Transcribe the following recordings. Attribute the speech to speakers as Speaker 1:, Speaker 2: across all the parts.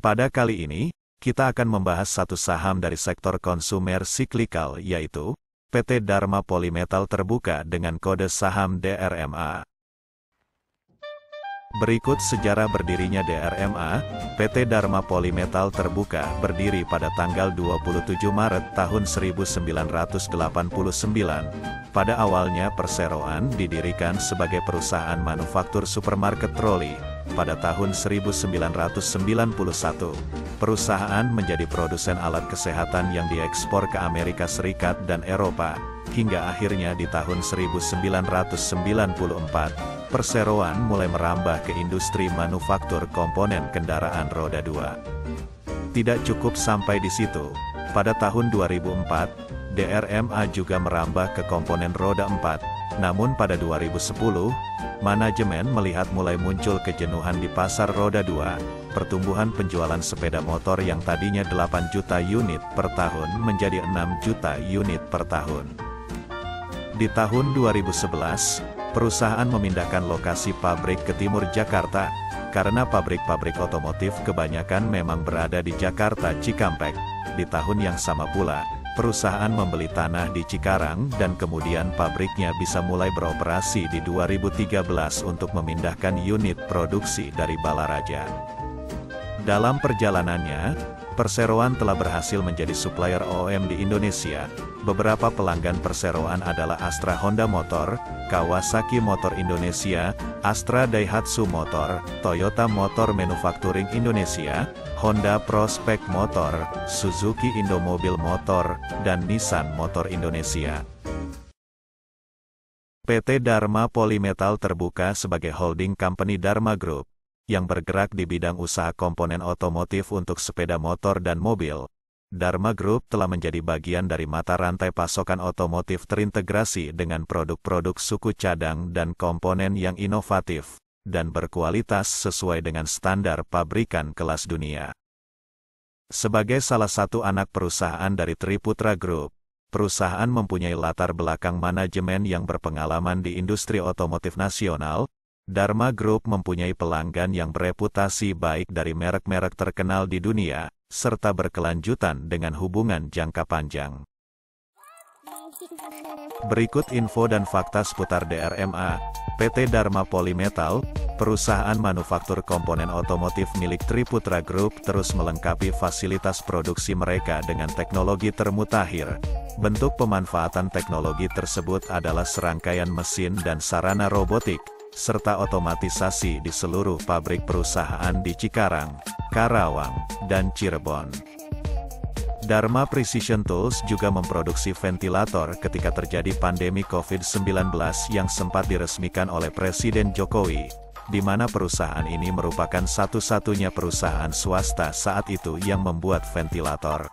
Speaker 1: Pada kali ini, kita akan membahas satu saham dari sektor konsumer siklikal yaitu PT Dharma Polymetal Terbuka dengan kode saham DRMA. Berikut sejarah berdirinya DRMA. PT Dharma Polymetal Terbuka berdiri pada tanggal 27 Maret tahun 1989. Pada awalnya perseroan didirikan sebagai perusahaan manufaktur supermarket troli. Pada tahun 1991, perusahaan menjadi produsen alat kesehatan yang diekspor ke Amerika Serikat dan Eropa, hingga akhirnya di tahun 1994, perseroan mulai merambah ke industri manufaktur komponen kendaraan roda 2. Tidak cukup sampai di situ, pada tahun 2004, DRMA juga merambah ke komponen roda 4, namun pada 2010, manajemen melihat mulai muncul kejenuhan di pasar roda 2, pertumbuhan penjualan sepeda motor yang tadinya 8 juta unit per tahun menjadi 6 juta unit per tahun. Di tahun 2011, perusahaan memindahkan lokasi pabrik ke timur Jakarta, karena pabrik-pabrik otomotif kebanyakan memang berada di Jakarta Cikampek. Di tahun yang sama pula, perusahaan membeli tanah di Cikarang dan kemudian pabriknya bisa mulai beroperasi di 2013 untuk memindahkan unit produksi dari Balaraja. Dalam perjalanannya, perseroan telah berhasil menjadi supplier OEM di Indonesia. Beberapa pelanggan perseroan adalah Astra Honda Motor, Kawasaki Motor Indonesia, Astra Daihatsu Motor, Toyota Motor Manufacturing Indonesia, Honda Prospect Motor, Suzuki Indomobil Motor, dan Nissan Motor Indonesia. PT Dharma Polymetal Terbuka sebagai holding company Dharma Group, yang bergerak di bidang usaha komponen otomotif untuk sepeda motor dan mobil. Dharma Group telah menjadi bagian dari mata rantai pasokan otomotif terintegrasi dengan produk-produk suku cadang dan komponen yang inovatif dan berkualitas sesuai dengan standar pabrikan kelas dunia. Sebagai salah satu anak perusahaan dari Triputra Group, perusahaan mempunyai latar belakang manajemen yang berpengalaman di industri otomotif nasional. Dharma Group mempunyai pelanggan yang bereputasi baik dari merek-merek terkenal di dunia, serta berkelanjutan dengan hubungan jangka panjang. Berikut info dan fakta seputar DRMA. PT Dharma Polymetal, perusahaan manufaktur komponen otomotif milik Triputra Group, terus melengkapi fasilitas produksi mereka dengan teknologi termutakhir. Bentuk pemanfaatan teknologi tersebut adalah serangkaian mesin dan sarana robotik, serta otomatisasi di seluruh pabrik perusahaan di Cikarang, Karawang, dan Cirebon. Dharma Precision Tools juga memproduksi ventilator ketika terjadi pandemi COVID-19 yang sempat diresmikan oleh Presiden Jokowi, di mana perusahaan ini merupakan satu-satunya perusahaan swasta saat itu yang membuat ventilator.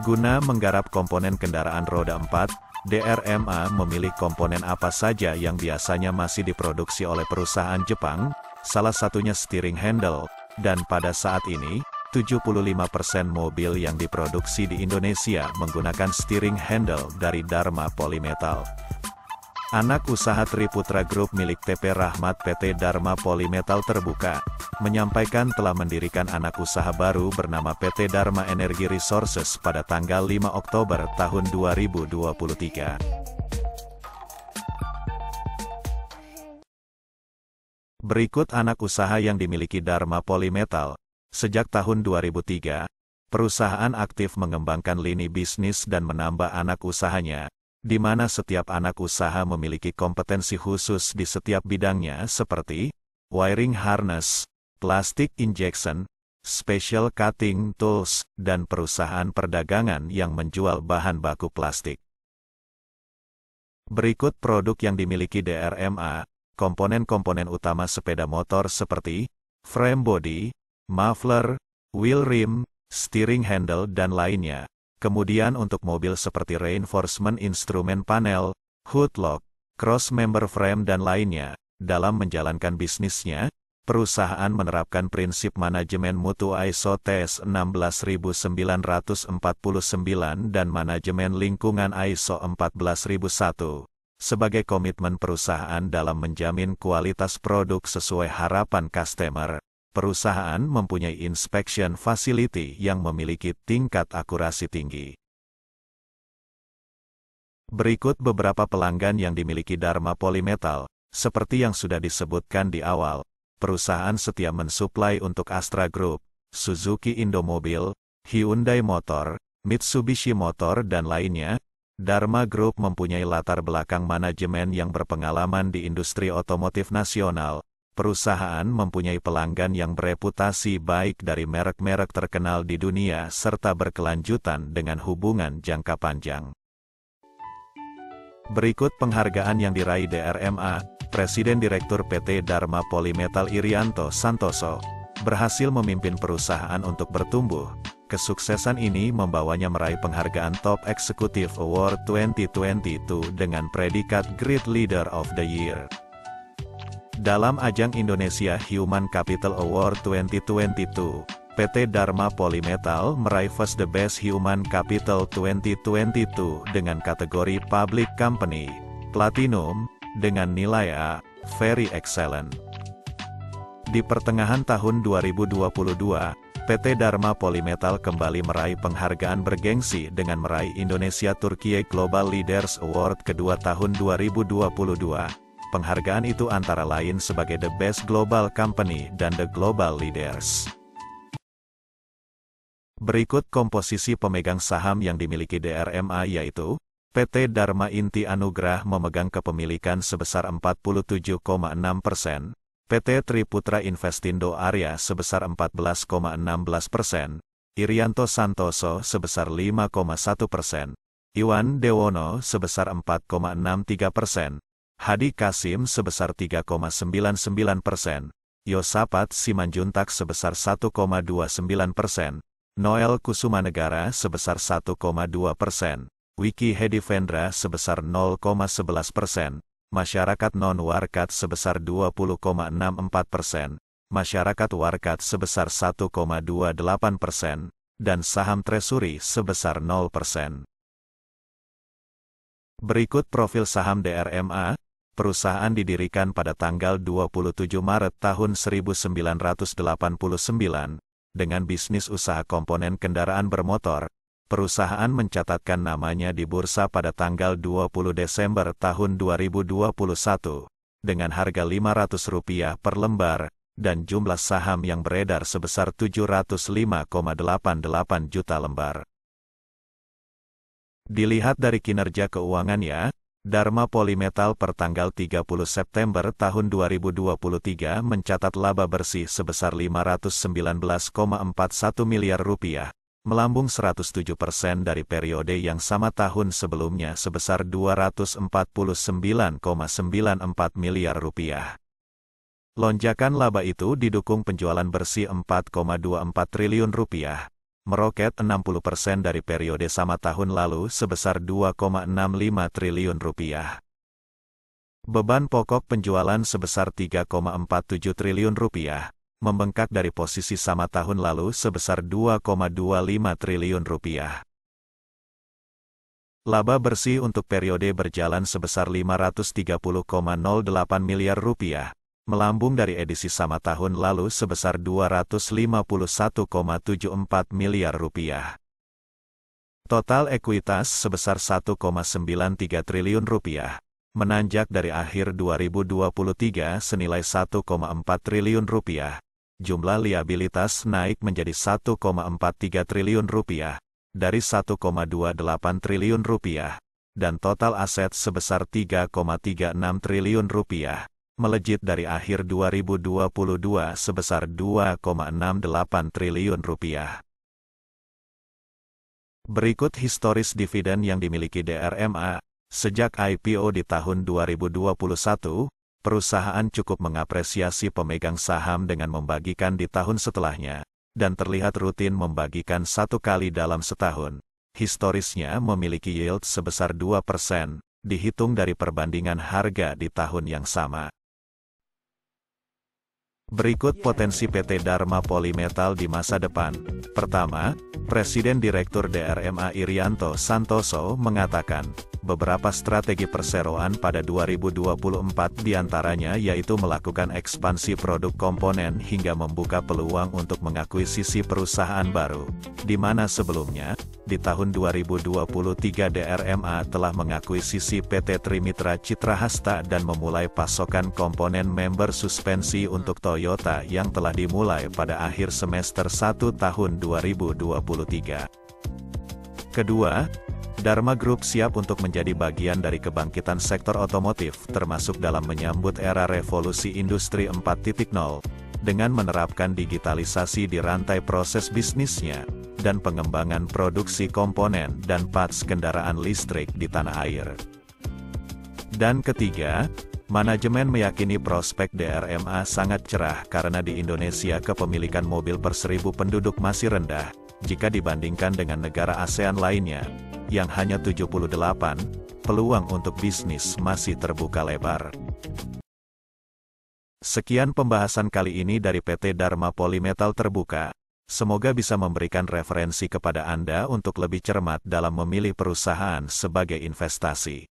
Speaker 1: Guna menggarap komponen kendaraan roda 4, DRMA memilih komponen apa saja yang biasanya masih diproduksi oleh perusahaan Jepang, salah satunya steering handle, dan pada saat ini, 75% mobil yang diproduksi di Indonesia menggunakan steering handle dari Dharma Polymetal. Anak usaha Triputra Group milik TP Rahmat PT Dharma Polymetal Terbuka, menyampaikan telah mendirikan anak usaha baru bernama PT Dharma Energy Resources pada tanggal 5 Oktober tahun 2023. Berikut anak usaha yang dimiliki Dharma Polymetal. Sejak tahun 2003, perusahaan aktif mengembangkan lini bisnis dan menambah anak usahanya, di mana setiap anak usaha memiliki kompetensi khusus di setiap bidangnya seperti wiring harness, plastic injection, special cutting tools, dan perusahaan perdagangan yang menjual bahan baku plastik. Berikut produk yang dimiliki DRMA, komponen-komponen utama sepeda motor seperti frame body, muffler, wheel rim, steering handle dan lainnya. Kemudian untuk mobil seperti reinforcement instrument panel, hood lock, cross member frame dan lainnya. Dalam menjalankan bisnisnya, perusahaan menerapkan prinsip manajemen mutu ISO TS 16949 dan manajemen lingkungan ISO 14001 sebagai komitmen perusahaan dalam menjamin kualitas produk sesuai harapan customer. perusahaan mempunyai inspection facility yang memiliki tingkat akurasi tinggi. Berikut beberapa pelanggan yang dimiliki Dharma Polymetal. Seperti yang sudah disebutkan di awal, perusahaan setia mensuplai untuk Astra Group, Suzuki Indomobil, Hyundai Motor, Mitsubishi Motor dan lainnya. Dharma Group mempunyai latar belakang manajemen yang berpengalaman di industri otomotif nasional. Perusahaan mempunyai pelanggan yang bereputasi baik dari merek-merek terkenal di dunia serta berkelanjutan dengan hubungan jangka panjang. Berikut penghargaan yang diraih DRMA. Presiden Direktur PT Dharma Polymetal Irianto Santoso berhasil memimpin perusahaan untuk bertumbuh. Kesuksesan ini membawanya meraih penghargaan Top Executive Award 2022 dengan predikat Great Leader of the Year. Dalam ajang Indonesia Human Capital Award 2022, PT Dharma Polymetal meraih First the Best Human Capital 2022 dengan kategori Public Company Platinum dengan nilai A, Very Excellent. Di pertengahan tahun 2022, PT Dharma Polymetal kembali meraih penghargaan bergengsi dengan meraih Indonesia Turkiye Global Leaders Award kedua tahun 2022. Penghargaan itu antara lain sebagai The Best Global Company dan The Global Leaders. Berikut komposisi pemegang saham yang dimiliki DRMA yaitu, PT Dharma Inti Anugrah memegang kepemilikan sebesar 47,6%, PT Triputra Investindo Arya sebesar 14,16%, Irianto Santoso sebesar 5,1%, Iwan Dewono sebesar 4,63%, Hadi Kasim sebesar 3,99%, Yosapat Simanjuntak sebesar 1,29%, Noel Kusumanegara sebesar 1,2%, Wiki Hedivendra sebesar 0,11%, masyarakat non-warkat sebesar 20,64%, masyarakat warkat sebesar 1,28%, dan saham treasury sebesar 0%. Berikut profil saham DRMA. Perusahaan didirikan pada tanggal 27 Maret tahun 1989, dengan bisnis usaha komponen kendaraan bermotor. Perusahaan mencatatkan namanya di bursa pada tanggal 20 Desember tahun 2021, dengan harga Rp500 per lembar, dan jumlah saham yang beredar sebesar 705,88 juta lembar. Dilihat dari kinerja keuangannya, Dharma Polymetal per tanggal 30 September tahun 2023 mencatat laba bersih sebesar Rp519,41 miliar, melambung 107% dari periode yang sama tahun sebelumnya sebesar Rp249,94 miliar. Lonjakan laba itu didukung penjualan bersih Rp4,24 triliun, meroket 60% dari periode sama tahun lalu sebesar Rp2,65 triliun. Beban pokok penjualan sebesar Rp3,47 triliun, membengkak dari posisi sama tahun lalu sebesar Rp2,25 triliun. Laba bersih untuk periode berjalan sebesar Rp530,08 miliar, melambung dari edisi sama tahun lalu sebesar Rp251,74 miliar. Total ekuitas sebesar Rp1,93 triliun, menanjak dari akhir 2023 senilai Rp1,4 triliun. Jumlah liabilitas naik menjadi Rp1,43 triliun, dari Rp1,28 triliun, dan total aset sebesar Rp3,36 triliun, melejit dari akhir 2022 sebesar Rp2,68 triliun. Berikut historis dividen yang dimiliki DRMA. Sejak IPO di tahun 2021, perusahaan cukup mengapresiasi pemegang saham dengan membagikan di tahun setelahnya, dan terlihat rutin membagikan 1 kali dalam setahun. Historisnya memiliki yield sebesar 2%, dihitung dari perbandingan harga di tahun yang sama. Berikut potensi PT Dharma Polymetal di masa depan. Pertama, Presiden Direktur DRMA Irianto Santoso mengatakan, beberapa strategi perseroan pada 2024 diantaranya yaitu melakukan ekspansi produk komponen hingga membuka peluang untuk mengakuisisi perusahaan baru, di mana sebelumnya, di tahun 2023 DRMA telah mengakuisisi PT Trimitra Citra Hasta dan memulai pasokan komponen member suspensi untuk Toyota yang telah dimulai pada akhir semester 1 tahun 2023. Kedua, Dharma Group siap untuk menjadi bagian dari kebangkitan sektor otomotif, termasuk dalam menyambut era revolusi industri 4.0, dengan menerapkan digitalisasi di rantai proses bisnisnya, dan pengembangan produksi komponen dan parts kendaraan listrik di tanah air. Dan ketiga, manajemen meyakini prospek DRMA sangat cerah karena di Indonesia kepemilikan mobil per 1000 penduduk masih rendah, jika dibandingkan dengan negara ASEAN lainnya, yang hanya 78, peluang untuk bisnis masih terbuka lebar. Sekian pembahasan kali ini dari PT Dharma Polymetal Terbuka. Semoga bisa memberikan referensi kepada Anda untuk lebih cermat dalam memilih perusahaan sebagai investasi.